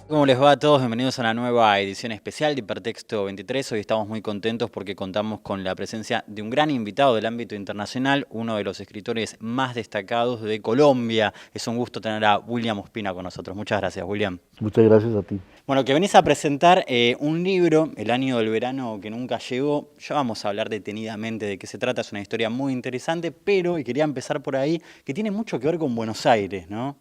¿Cómo les va a todos? Bienvenidos a una nueva edición especial de Hipertexto 23. Hoy estamos muy contentos porque contamos con la presencia de un gran invitado del ámbito internacional, uno de los escritores más destacados de Colombia. Es un gusto tener a William Ospina con nosotros. Muchas gracias, William. Muchas gracias a ti. Bueno, que venís a presentar un libro, El año del verano que nunca llegó. Ya vamos a hablar detenidamente de qué se trata. Es una historia muy interesante, pero, y quería empezar por ahí, que tiene mucho que ver con Buenos Aires, ¿no?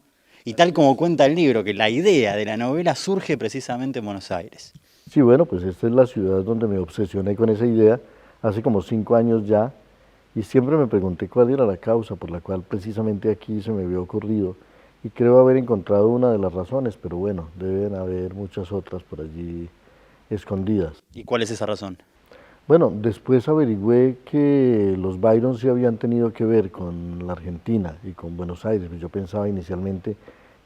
Y tal como cuenta el libro, que la idea de la novela surge precisamente en Buenos Aires. Sí, bueno, pues esta es la ciudad donde me obsesioné con esa idea hace como 5 años ya y siempre me pregunté cuál era la causa por la cual precisamente aquí se me había ocurrido y creo haber encontrado una de las razones, pero bueno, deben haber muchas otras por allí escondidas. ¿Y cuál es esa razón? Bueno, después averigüé que los Byron sí habían tenido que ver con la Argentina y con Buenos Aires. Yo pensaba inicialmente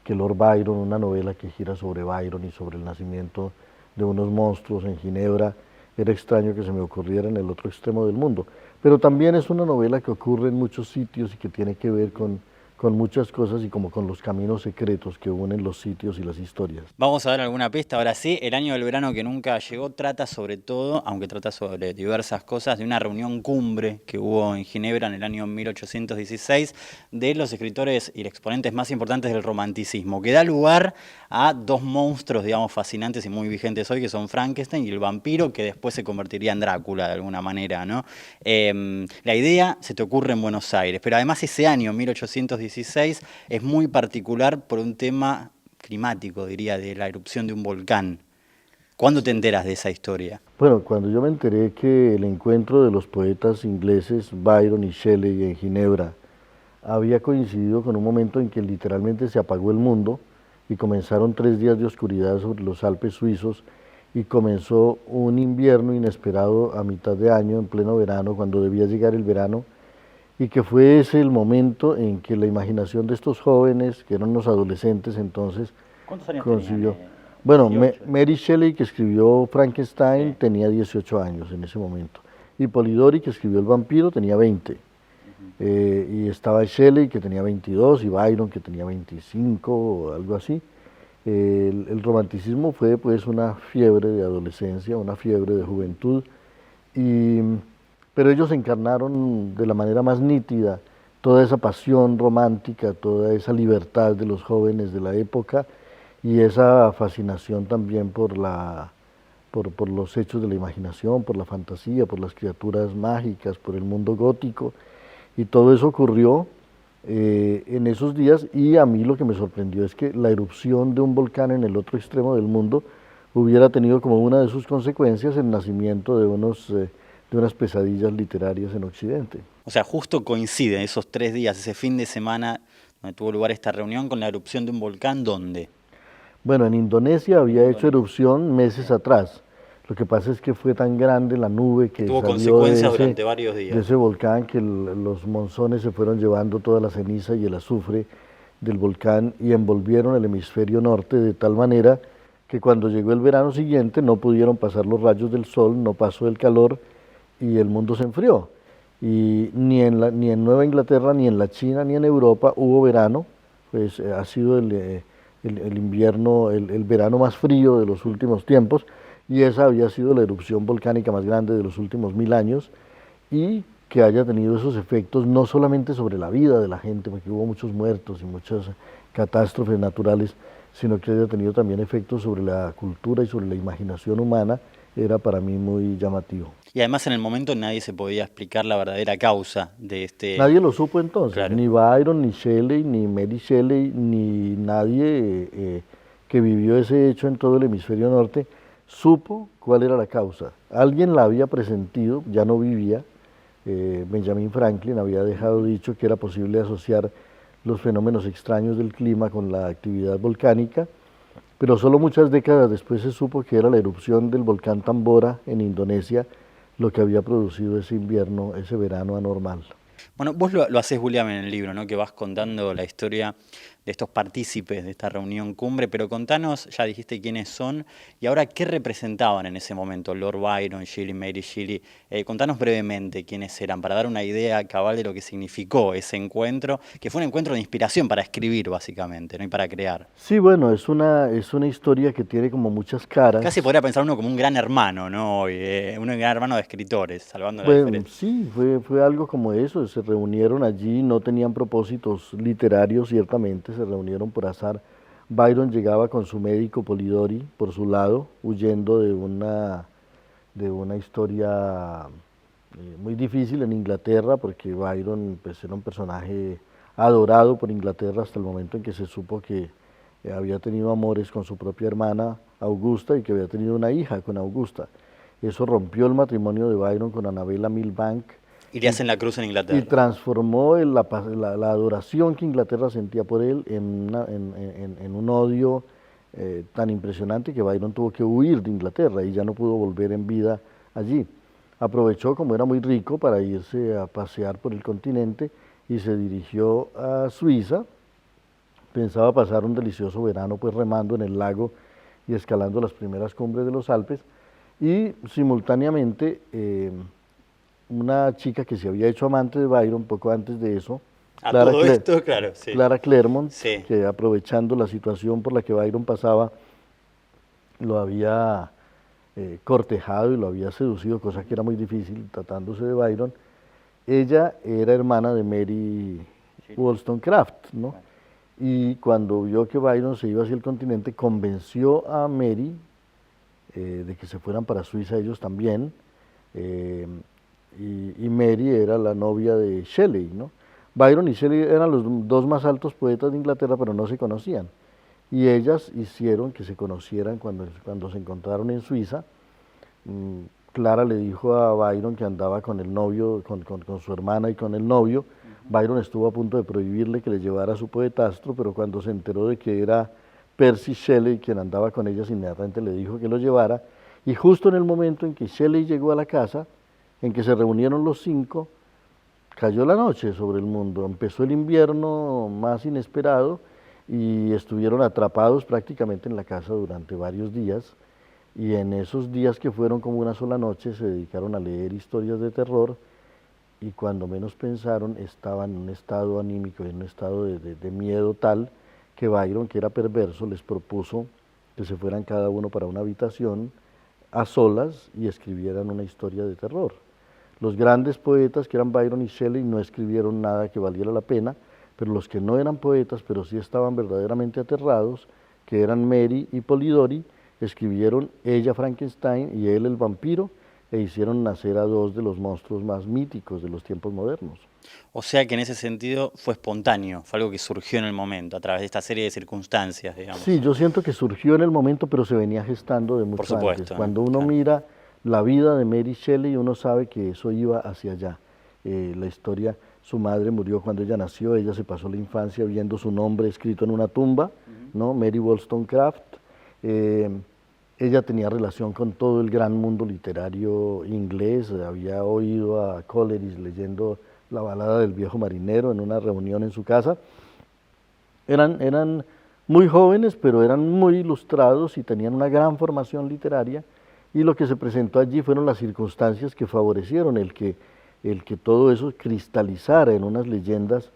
que Lord Byron, una novela que gira sobre Byron y sobre el nacimiento de unos monstruos en Ginebra, era extraño que se me ocurriera en el otro extremo del mundo. Pero también es una novela que ocurre en muchos sitios y que tiene que ver con muchas cosas y como con los caminos secretos que unen los sitios y las historias. Vamos a dar alguna pista. Ahora sí, El año del verano que nunca llegó trata sobre todo, aunque trata sobre diversas cosas, de una reunión cumbre que hubo en Ginebra en el año 1816 de los escritores y exponentes más importantes del romanticismo, que da lugar a dos monstruos, digamos, fascinantes y muy vigentes hoy, que son Frankenstein y el vampiro, que después se convertiría en Drácula de alguna manera, ¿no? La idea se te ocurre en Buenos Aires, pero además ese año, 1816, es muy particular por un tema climático, diría, de la erupción de un volcán. ¿Cuándo te enteras de esa historia? Bueno, cuando yo me enteré que el encuentro de los poetas ingleses Byron y Shelley en Ginebra había coincidido con un momento en que literalmente se apagó el mundo y comenzaron 3 días de oscuridad sobre los Alpes suizos y comenzó un invierno inesperado a mitad de año, en pleno verano, cuando debía llegar el verano, y que fue ese el momento en que la imaginación de estos jóvenes, que eran unos adolescentes entonces, ¿Cuántos años tenían? concibió. Bueno, 18. Mary Shelley, que escribió Frankenstein, Sí. tenía 18 años en ese momento. Y Polidori, que escribió El vampiro, tenía 20. Y estaba Shelley, que tenía 22, y Byron, que tenía 25 o algo así. El romanticismo fue pues una fiebre de adolescencia, una fiebre de juventud, y, pero ellos encarnaron de la manera más nítida toda esa pasión romántica, toda esa libertad de los jóvenes de la época y esa fascinación también por los hechos de la imaginación, por la fantasía, por las criaturas mágicas, por el mundo gótico. Y todo eso ocurrió en esos días y a mí lo que me sorprendió es que la erupción de un volcán en el otro extremo del mundo hubiera tenido como una de sus consecuencias el nacimiento de unas pesadillas literarias en Occidente. O sea, justo coincide esos 3 días, ese fin de semana donde tuvo lugar esta reunión con la erupción de un volcán, ¿dónde? Bueno, en Indonesia En había hecho Indonesia. erupción Sí. meses atrás. Lo que pasa es que fue tan grande la nube Que que tuvo salió consecuencias durante varios de días. ese volcán que los monzones se fueron llevando toda la ceniza y el azufre del volcán y envolvieron el hemisferio norte de tal manera que cuando llegó el verano siguiente no pudieron pasar los rayos del sol, no pasó el calor y el mundo se enfrió. Y ni en Nueva Inglaterra, ni en la China, ni en Europa hubo verano, pues ha sido el invierno, el verano más frío de los últimos tiempos, y esa había sido la erupción volcánica más grande de los últimos 1000 años, y que haya tenido esos efectos no solamente sobre la vida de la gente, porque hubo muchos muertos y muchas catástrofes naturales, sino que haya tenido también efectos sobre la cultura y sobre la imaginación humana, era para mí muy llamativo. Y además en el momento nadie se podía explicar la verdadera causa de este... Nadie lo supo entonces, Claro. ni Byron, ni Shelley, ni Mary Shelley, ni nadie que vivió ese hecho en todo el hemisferio norte supo cuál era la causa. Alguien la había presentido, ya no vivía, Benjamin Franklin había dejado dicho que era posible asociar los fenómenos extraños del clima con la actividad volcánica, pero solo muchas décadas después se supo que era la erupción del volcán Tambora en Indonesia lo que había producido ese invierno, ese verano anormal. Bueno, vos lo haces, William, en el libro, ¿no? Que vas contando la historia estos partícipes de esta reunión cumbre, pero contanos, ya dijiste quiénes son, y ahora qué representaban en ese momento Lord Byron, Shelley, Mary Shelley. Contanos brevemente quiénes eran, para dar una idea cabal de lo que significó ese encuentro, que fue un encuentro de inspiración para escribir básicamente, ¿no? Y para crear. Sí, bueno, es una historia que tiene como muchas caras. Casi podría pensar uno como un gran hermano, ¿no? Un gran hermano de escritores, salvando la Bueno, diferencia. sí, fue algo como eso, se reunieron allí, no tenían propósitos literarios, ciertamente, se reunieron por azar. Byron llegaba con su médico Polidori por su lado, huyendo de una historia muy difícil en Inglaterra, porque Byron pues, era un personaje adorado por Inglaterra hasta el momento en que se supo que había tenido amores con su propia hermana Augusta y que había tenido una hija con Augusta. Eso rompió el matrimonio de Byron con Annabella Milbank Y le hacen la cruz en y Inglaterra. transformó la adoración que Inglaterra sentía por él en un odio tan impresionante que Byron tuvo que huir de Inglaterra y ya no pudo volver en vida allí. Aprovechó, como era muy rico, para irse a pasear por el continente y se dirigió a Suiza. Pensaba pasar un delicioso verano pues remando en el lago y escalando las primeras cumbres de los Alpes, y simultáneamente una chica que se había hecho amante de Byron poco antes de eso, A todo esto, claro, sí. Clara Claremont, Sí. que aprovechando la situación por la que Byron pasaba, lo había cortejado y lo había seducido, cosa que era muy difícil tratándose de Byron. Ella era hermana de Mary Wollstonecraft, ¿no? Y cuando vio que Byron se iba hacia el continente, convenció a Mary de que se fueran para Suiza ellos también, y Mary era la novia de Shelley, ¿no? Byron y Shelley eran los dos más altos poetas de Inglaterra, pero no se conocían. Y ellas hicieron que se conocieran cuando se encontraron en Suiza. Clara le dijo a Byron que andaba con el novio, con su hermana y con el novio. Byron estuvo a punto de prohibirle que le llevara su poetastro, pero cuando se enteró de que era Percy Shelley quien andaba con ellas, inmediatamente le dijo que lo llevara. Y justo en el momento en que Shelley llegó a la casa, en que se reunieron los cinco, cayó la noche sobre el mundo. Empezó el invierno más inesperado y estuvieron atrapados prácticamente en la casa durante varios días. Y en esos días que fueron como una sola noche se dedicaron a leer historias de terror, y cuando menos pensaron estaban en un estado anímico, en un estado de miedo tal que Byron, que era perverso, les propuso que se fueran cada uno para una habitación a solas y escribieran una historia de terror. Los grandes poetas, que eran Byron y Shelley, no escribieron nada que valiera la pena, pero los que no eran poetas, pero sí estaban verdaderamente aterrados, que eran Mary y Polidori, escribieron ella Frankenstein y él el vampiro, e hicieron nacer a dos de los monstruos más míticos de los tiempos modernos. O sea que en ese sentido fue espontáneo, fue algo que surgió en el momento, a través de esta serie de circunstancias, digamos. Sí, yo siento que surgió en el momento, pero se venía gestando de mucho supuesto, antes. ¿no? Cuando uno Claro. mira la vida de Mary Shelley, uno sabe que eso iba hacia allá. La historia, su madre murió cuando ella nació, ella se pasó la infancia viendo su nombre escrito en una tumba, ¿no? Mary Wollstonecraft. Ella tenía relación con todo el gran mundo literario inglés, había oído a Coleridge leyendo la balada del viejo marinero en una reunión en su casa. Eran muy jóvenes, pero eran muy ilustrados y tenían una gran formación literaria, y lo que se presentó allí fueron las circunstancias que favorecieron el que todo eso cristalizara en unas leyendas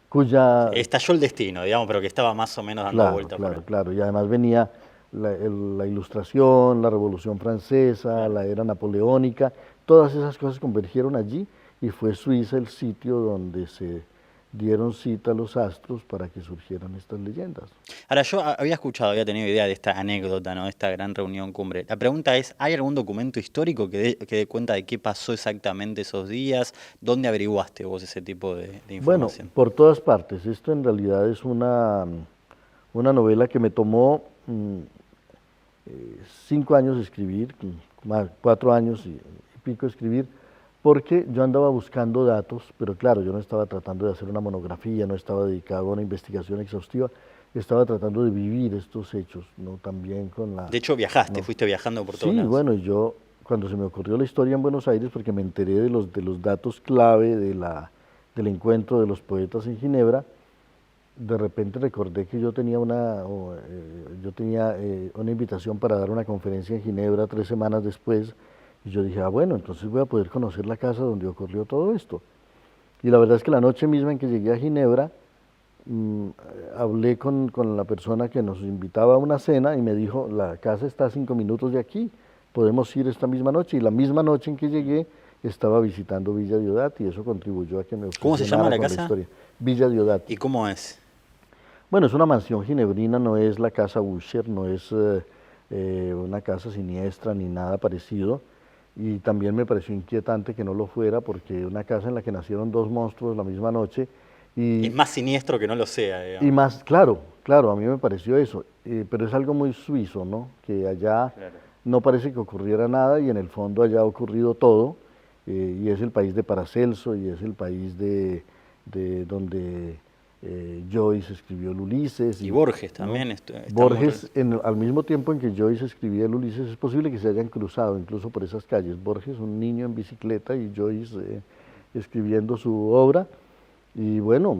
cuya... Estalló el destino, digamos, pero que estaba más o menos dando Claro, vuelta por ahí. claro, y además venía la Ilustración, la Revolución Francesa, la era napoleónica, todas esas cosas convergieron allí, y fue Suiza el sitio donde se dieron cita a los astros para que surgieran estas leyendas. Ahora, yo había escuchado, había tenido idea de esta anécdota, ¿no? De esta gran reunión cumbre. La pregunta es, ¿hay algún documento histórico que dé cuenta de qué pasó exactamente esos días? ¿Dónde averiguaste vos ese tipo de Bueno, información? por todas partes. Esto en realidad es una novela que me tomó 5 años escribir, 4 años y pico escribir, porque yo andaba buscando datos, pero claro, yo no estaba tratando de hacer una monografía, no estaba dedicado a una investigación exhaustiva, estaba tratando de vivir estos hechos, ¿no? También con la... De hecho, viajaste, ¿no? fuiste viajando por todos Sí, lados. bueno, yo cuando se me ocurrió la historia en Buenos Aires, porque me enteré de los datos clave del encuentro de los poetas en Ginebra, de repente recordé que yo tenía una invitación para dar una conferencia en Ginebra 3 semanas después, y yo dije, bueno, entonces voy a poder conocer la casa donde ocurrió todo esto. Y la verdad es que la noche misma en que llegué a Ginebra, mm, hablé con la persona que nos invitaba a una cena y me dijo, la casa está a 5 minutos de aquí, podemos ir esta misma noche. Y la misma noche en que llegué estaba visitando Villa Diodati y eso contribuyó a que me ¿Cómo se llama obsesionara la con la casa? historia. Villa Diodati. ¿Y cómo es? Bueno, es una mansión ginebrina, no es la casa Usher, no es una casa siniestra ni nada parecido. Y también me pareció inquietante que no lo fuera porque una casa en la que nacieron dos monstruos la misma noche Es y, más siniestro que no lo sea, y digamos. más, claro, claro, a mí me pareció eso, pero es algo muy suizo, ¿no? Que allá Claro. no parece que ocurriera nada y en el fondo allá ha ocurrido todo, y es el país de Paracelso y es el país de donde Joyce escribió el Ulises, Y Borges ¿no? también está muy... Borges, al mismo tiempo en que Joyce escribía el Ulises, es posible que se hayan cruzado incluso por esas calles. Borges, un niño en bicicleta, y Joyce escribiendo su obra. Y bueno,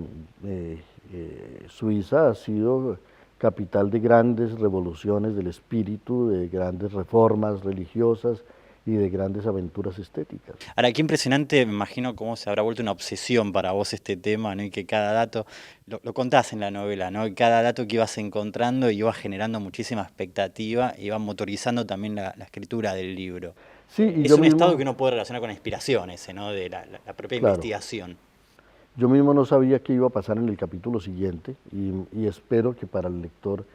Suiza ha sido capital de grandes revoluciones del espíritu, de grandes reformas religiosas y de grandes aventuras estéticas. Ahora, qué impresionante, me imagino cómo se habrá vuelto una obsesión para vos este tema, ¿no? Y que cada dato, lo contás en la novela, ¿no? Y cada dato que ibas encontrando iba generando muchísima expectativa, iba motorizando también la escritura del libro. Sí, y Es yo un estado que mismo, uno puede relacionar con la inspiración ese, ¿no? De la propia claro, investigación. yo mismo no sabía qué iba a pasar en el capítulo siguiente y espero que para el lector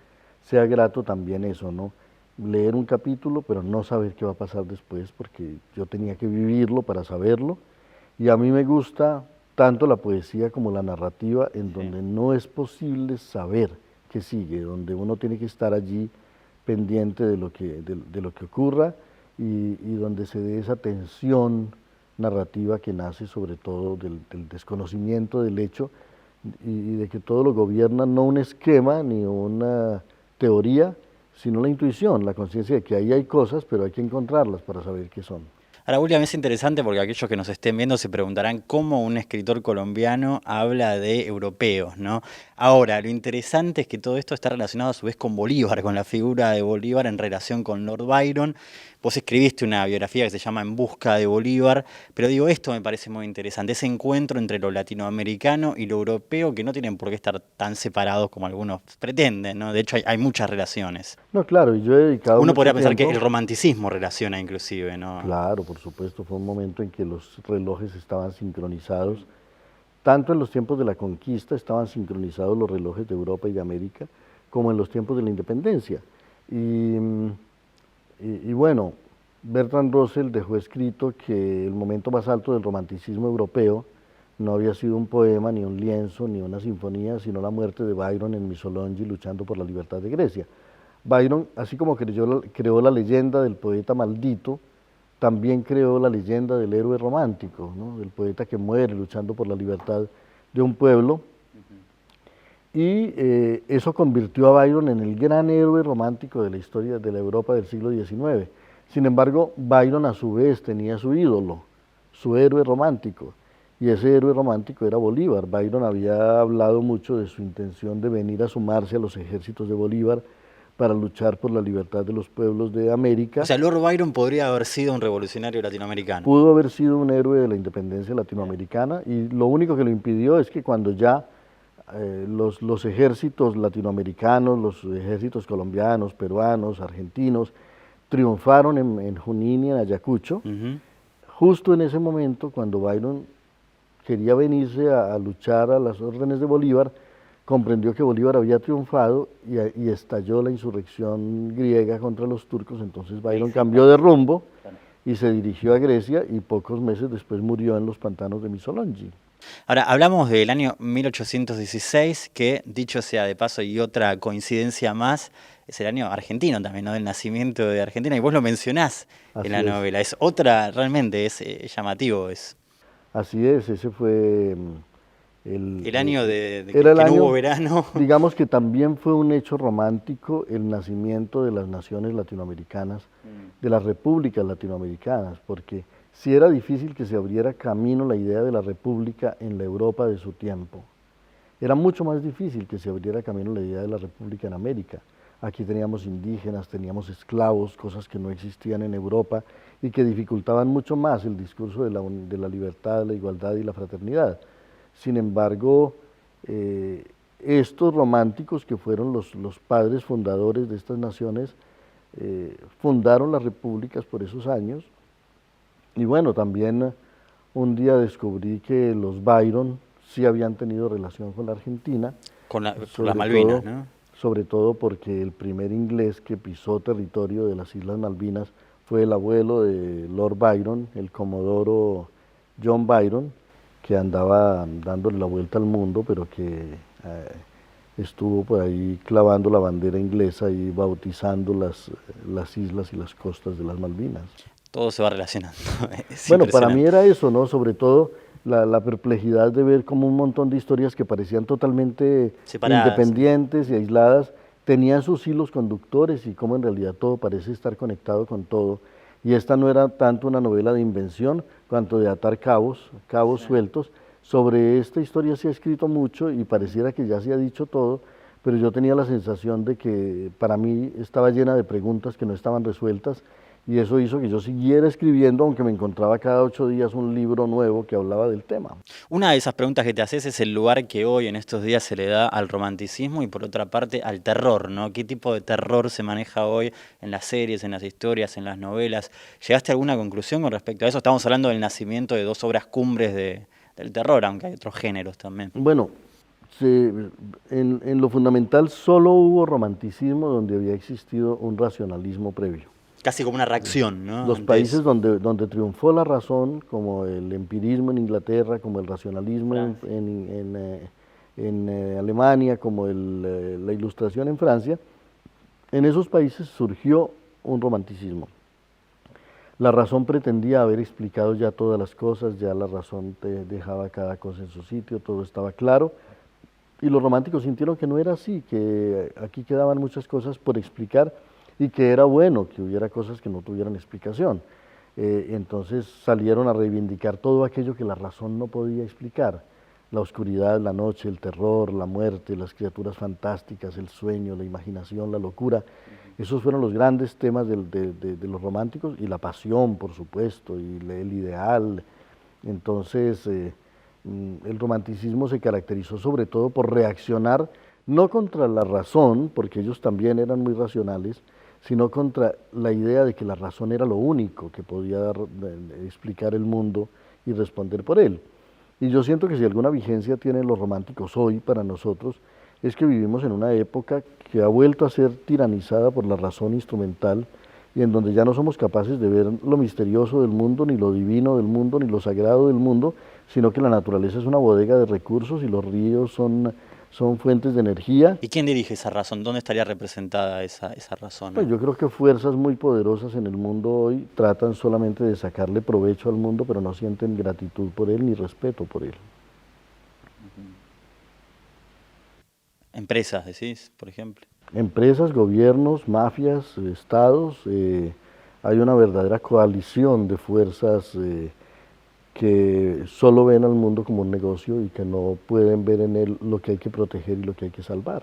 sea grato también eso, ¿no? Leer un capítulo pero no saber qué va a pasar después porque yo tenía que vivirlo para saberlo y a mí me gusta tanto la poesía como la narrativa en Sí. donde no es posible saber qué sigue, donde uno tiene que estar allí pendiente de lo que ocurra y donde se dé esa tensión narrativa que nace sobre todo del desconocimiento del hecho y de que todo lo gobierna no un esquema ni una teoría, sino la intuición, la conciencia de que ahí hay cosas, pero hay que encontrarlas para saber qué son. Ahora, William, es interesante porque aquellos que nos estén viendo se preguntarán cómo un escritor colombiano habla de europeos, ¿no? Ahora, lo interesante es que todo esto está relacionado a su vez con Bolívar, con la figura de Bolívar en relación con Lord Byron. Vos escribiste una biografía que se llama En busca de Bolívar, pero digo, esto me parece muy interesante, ese encuentro entre lo latinoamericano y lo europeo que no tienen por qué estar tan separados como algunos pretenden, ¿no? De hecho, hay muchas relaciones. No, claro, y yo he dedicado Uno mucho podría pensar que el tiempo, romanticismo relaciona inclusive, ¿no? claro, por supuesto, fue un momento en que los relojes estaban sincronizados, tanto en los tiempos de la conquista estaban sincronizados los relojes de Europa y de América, como en los tiempos de la independencia. Y, y bueno, Bertrand Russell dejó escrito que el momento más alto del romanticismo europeo no había sido un poema, ni un lienzo, ni una sinfonía, sino la muerte de Byron en Missolonghi luchando por la libertad de Grecia. Byron, así como creó la leyenda del poeta maldito, también creó la leyenda del héroe romántico, ¿no? Del poeta que muere luchando por la libertad de un pueblo. Y eso convirtió a Byron en el gran héroe romántico de la historia de la Europa del siglo XIX. Sin embargo, Byron a su vez tenía su ídolo, su héroe romántico, y ese héroe romántico era Bolívar. Byron había hablado mucho de su intención de venir a sumarse a los ejércitos de Bolívar para luchar por la libertad de los pueblos de América. O sea, Lord Byron podría haber sido un revolucionario latinoamericano. Pudo haber sido un héroe de la independencia latinoamericana y lo único que lo impidió es que cuando ya los ejércitos latinoamericanos, los ejércitos colombianos, peruanos, argentinos, triunfaron en Junín y en Ayacucho, justo en ese momento cuando Byron quería venirse a luchar a las órdenes de Bolívar, comprendió que Bolívar había triunfado y estalló la insurrección griega contra los turcos, entonces Byron cambió de rumbo y se dirigió a Grecia y pocos meses después murió en los pantanos de Missolonghi. Ahora, hablamos del año 1816, que dicho sea de paso y otra coincidencia más, es el año argentino también, ¿no? Del nacimiento de Argentina, y vos lo mencionás Así en la es. novela. Es otra, realmente es llamativo, es Así es, ese fue el año de era el que no año, hubo verano. digamos que también fue un hecho romántico el nacimiento de las naciones latinoamericanas, de las repúblicas latinoamericanas, porque sí era difícil que se abriera camino la idea de la república en la Europa de su tiempo. era mucho más difícil que se abriera camino la idea de la república en América. Aquí teníamos indígenas, teníamos esclavos, cosas que no existían en Europa y que dificultaban mucho más el discurso de la libertad, la igualdad y la fraternidad. Sin embargo, estos románticos que fueron los padres fundadores de estas naciones, fundaron las repúblicas por esos años. Y bueno, también un día descubrí que los Byron sí habían tenido relación con la Argentina. Con las Malvinas, ¿no? Sobre todo porque el primer inglés que pisó territorio de las Islas Malvinas fue el abuelo de Lord Byron, el comodoro John Byron, que andaba dándole la vuelta al mundo, pero que estuvo por ahí clavando la bandera inglesa y bautizando las islas y las costas de las Malvinas. Todo se va relacionando. Bueno, para mí era eso, ¿no? Sobre todo la perplejidad de ver cómo un montón de historias que parecían totalmente separadas, independientes y aisladas, tenían sus hilos conductores y cómo en realidad todo parece estar conectado con todo. Y esta no era tanto una novela de invención, cuanto de atar cabos sueltos. Sobre esta historia se ha escrito mucho y pareciera que ya se ha dicho todo, pero yo tenía la sensación de que para mí estaba llena de preguntas que no estaban resueltas, y eso hizo que yo siguiera escribiendo, aunque me encontraba cada 8 días un libro nuevo que hablaba del tema. Una de esas preguntas que te haces es el lugar que hoy en estos días se le da al romanticismo y por otra parte al terror, ¿no? ¿Qué tipo de terror se maneja hoy en las series, en las historias, en las novelas? ¿Llegaste a alguna conclusión con respecto a eso? Estamos hablando del nacimiento de 2 obras cumbres del terror, aunque hay otros géneros también. Bueno, en lo fundamental solo hubo romanticismo donde había existido un racionalismo previo. Casi como una reacción, ¿no? Los países donde triunfó la razón, como el empirismo en Inglaterra, como el racionalismo en Alemania, como la ilustración en Francia, en esos países surgió un romanticismo. La razón pretendía haber explicado ya todas las cosas, ya la razón te dejaba cada cosa en su sitio, todo estaba claro, y los románticos sintieron que no era así, que aquí quedaban muchas cosas por explicar, y que era bueno que hubiera cosas que no tuvieran explicación. Entonces salieron a reivindicar todo aquello que la razón no podía explicar: la oscuridad, la noche, el terror, la muerte, las criaturas fantásticas, el sueño, la imaginación, la locura. Esos fueron los grandes temas de los románticos, y la pasión, por supuesto, y el ideal. Entonces el romanticismo se caracterizó sobre todo por reaccionar no contra la razón, porque ellos también eran muy racionales, sino contra la idea de que la razón era lo único que podía explicar el mundo y responder por él. Y yo siento que si alguna vigencia tienen los románticos hoy para nosotros, es que vivimos en una época que ha vuelto a ser tiranizada por la razón instrumental, y en donde ya no somos capaces de ver lo misterioso del mundo, ni lo divino del mundo, ni lo sagrado del mundo, sino que la naturaleza es una bodega de recursos y los ríos son fuentes de energía. ¿Y quién dirige esa razón? ¿Dónde estaría representada esa razón? Pues yo creo que fuerzas muy poderosas en el mundo hoy tratan solamente de sacarle provecho al mundo, pero no sienten gratitud por él ni respeto por él. Empresas, decís, por ejemplo. Empresas, gobiernos, mafias, estados, hay una verdadera coalición de fuerzas que solo ven al mundo como un negocio y que no pueden ver en él lo que hay que proteger y lo que hay que salvar.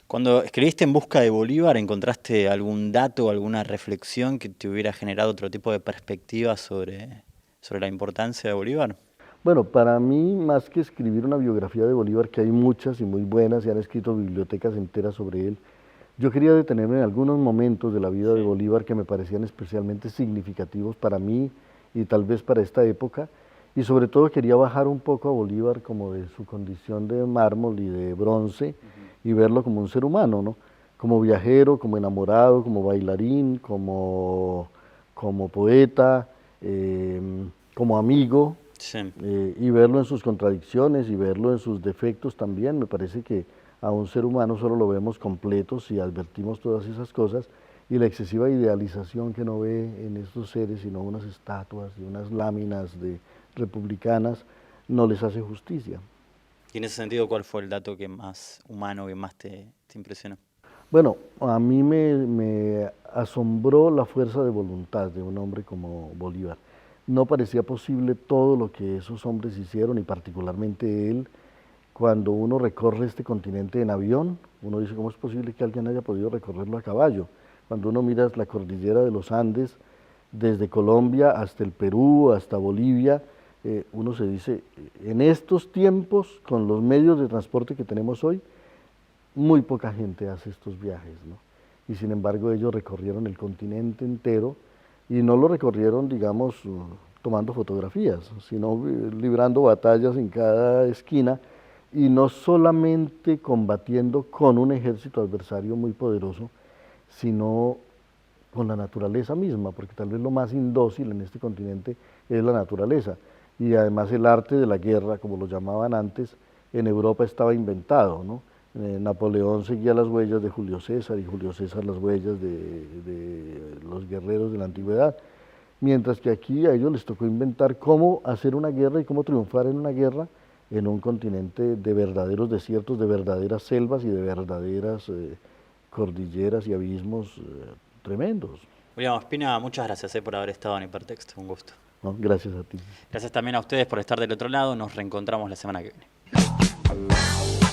Cuando escribiste En busca de Bolívar, ¿encontraste algún dato, alguna reflexión que te hubiera generado otro tipo de perspectiva sobre la importancia de Bolívar? Bueno, para mí, más que escribir una biografía de Bolívar, que hay muchas y muy buenas, y han escrito bibliotecas enteras sobre él, yo quería detenerme en algunos momentos de la vida de Bolívar que me parecían especialmente significativos para mí y tal vez para esta época, y sobre todo quería bajar un poco a Bolívar como de su condición de mármol y de bronce, y verlo como un ser humano, ¿no? Como viajero, como enamorado, como bailarín, como poeta, como amigo. Sí. Y verlo en sus contradicciones y verlo en sus defectos también. Me parece que a un ser humano solo lo vemos completo si advertimos todas esas cosas, y la excesiva idealización que no ve en estos seres, sino unas estatuas y unas láminas republicanas, no les hace justicia. Y en ese sentido, ¿cuál fue el dato que más humano, que más te impresionó? Bueno, a mí me asombró la fuerza de voluntad de un hombre como Bolívar. No parecía posible todo lo que esos hombres hicieron, y particularmente él, Cuando uno recorre este continente en avión, uno dice, ¿cómo es posible que alguien haya podido recorrerlo a caballo? Cuando uno mira la cordillera de los Andes, desde Colombia hasta el Perú, hasta Bolivia, uno se dice, en estos tiempos, con los medios de transporte que tenemos hoy, muy poca gente hace estos viajes, ¿no? Y sin embargo ellos recorrieron el continente entero y no lo recorrieron, digamos, tomando fotografías, sino librando batallas en cada esquina y no solamente combatiendo con un ejército adversario muy poderoso, sino con la naturaleza misma, porque tal vez lo más indócil en este continente es la naturaleza. Y además el arte de la guerra, como lo llamaban antes, en Europa estaba inventado, ¿no? Napoleón seguía las huellas de Julio César y Julio César las huellas de los guerreros de la antigüedad, mientras que aquí a ellos les tocó inventar cómo hacer una guerra y cómo triunfar en una guerra en un continente de verdaderos desiertos, de verdaderas selvas y de verdaderas cordilleras y abismos tremendos. William Ospina, muchas gracias por haber estado en Hipertexto, un gusto. ¿No? Gracias a ti. Gracias también a ustedes por estar del otro lado, nos reencontramos la semana que viene.